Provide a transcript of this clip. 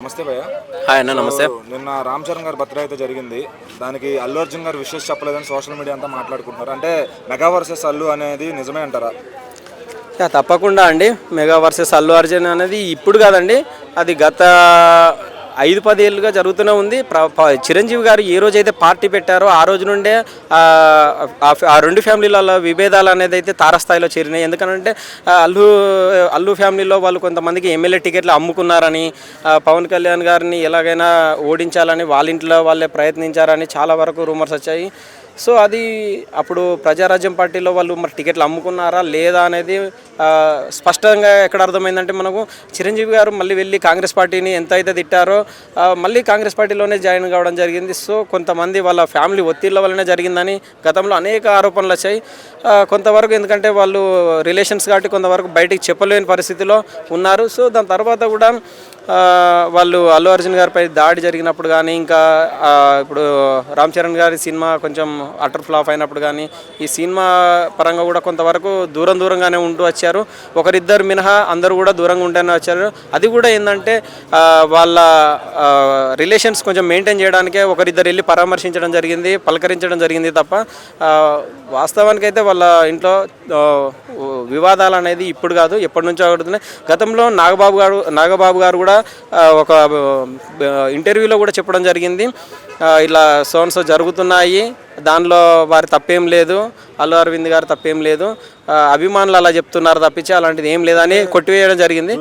నమస్తే భయ్య. హాయ్ అన్న, నమస్తే. నిన్న రామ్ చరణ్ గారి బర్త్డే అయితే జరిగింది. దానికి అల్లు అర్జున్ గారు విషెస్ చెప్పలేదని సోషల్ మీడియా అంతా మాట్లాడుకుంటున్నారు. అంటే మెగా వర్సెస్ అల్లు అనేది నిజమే అంటారా? తప్పకుండా అండి. మెగా వర్సెస్ అల్లు అర్జున్ అనేది ఇప్పుడు కాదండి, అది గత 5-10 ఏళ్ళుగా జరుగుతూనే ఉంది. చిరంజీవి గారు ఏ రోజైతే పార్టీ పెట్టారో ఆ రోజు నుండే ఆ రెండు ఫ్యామిలీలలో విభేదాలు అనేది అయితే తారస్థాయిలో చేరినాయి. ఎందుకంటే అల్లు ఫ్యామిలీలో వాళ్ళు కొంతమందికి ఎమ్మెల్యే టికెట్లు అమ్ముకున్నారని, పవన్ కళ్యాణ్ గారిని ఎలాగైనా ఓడించాలని వాళ్ళ ఇంట్లో వాళ్ళే ప్రయత్నించారని చాలా వరకు రూమర్స్ వచ్చాయి. సో అది అప్పుడు ప్రజారాజ్యం పార్టీలో వాళ్ళు మరి టికెట్లు అమ్ముకున్నారా లేదా అనేది స్పష్టంగా ఎక్కడ అర్థమైందంటే, మనకు చిరంజీవి గారు మళ్ళీ వెళ్ళి కాంగ్రెస్ పార్టీని ఎంత అయితే తిట్టారో మళ్ళీ కాంగ్రెస్ పార్టీలోనే జాయిన్ కావడం జరిగింది. సో కొంతమంది వాళ్ళ ఫ్యామిలీ ఒత్తిళ్ల వల్లనే జరిగిందని గతంలో అనేక ఆరోపణలు వచ్చాయి. కొంతవరకు ఎందుకంటే వాళ్ళు రిలేషన్స్ కాబట్టి కొంతవరకు బయటికి చెప్పలేని పరిస్థితిలో ఉన్నారు. సో దాని తర్వాత కూడా వాళ్ళు అల్లు అర్జున్ గారిపై దాడి జరిగినప్పుడు కానీ, ఇంకా ఇప్పుడు రామ్ చరణ్ గారి సినిమా కొంచెం అటర్ ఫ్లాప్ అయినప్పుడు కానీ, ఈ సినిమా పరంగా కూడా కొంతవరకు దూరంగానే ఉంటూ వచ్చారు. ఒకరిద్దరు మినహా అందరూ కూడా దూరంగా ఉంటూనే వచ్చారు. అది కూడా ఏంటంటే వాళ్ళ రిలేషన్స్ కొంచెం మెయింటైన్ చేయడానికే ఒకరిద్దరు వెళ్ళి పరామర్శించడం జరిగింది, పలకరించడం జరిగింది తప్ప వాస్తవానికైతే వాళ్ళ ఇంట్లో వివాదాలు అనేది ఇప్పుడు కాదు, ఎప్పటి నుంచో అవుతున్నాయి. గతంలో నాగబాబు గారు కూడా ఒక ఇంటర్వ్యూలో కూడా చెప్పడం జరిగింది, ఇలా సోన్సో జరుగుతున్నాయి, దానిలో వారి తప్పేం లేదు, అల్లు అరవింద్ గారు తప్పేం లేదు, అభిమానులు అలా చెప్తున్నారు తప్పించి అలాంటిది ఏం లేదని కొట్టివేయడం జరిగింది.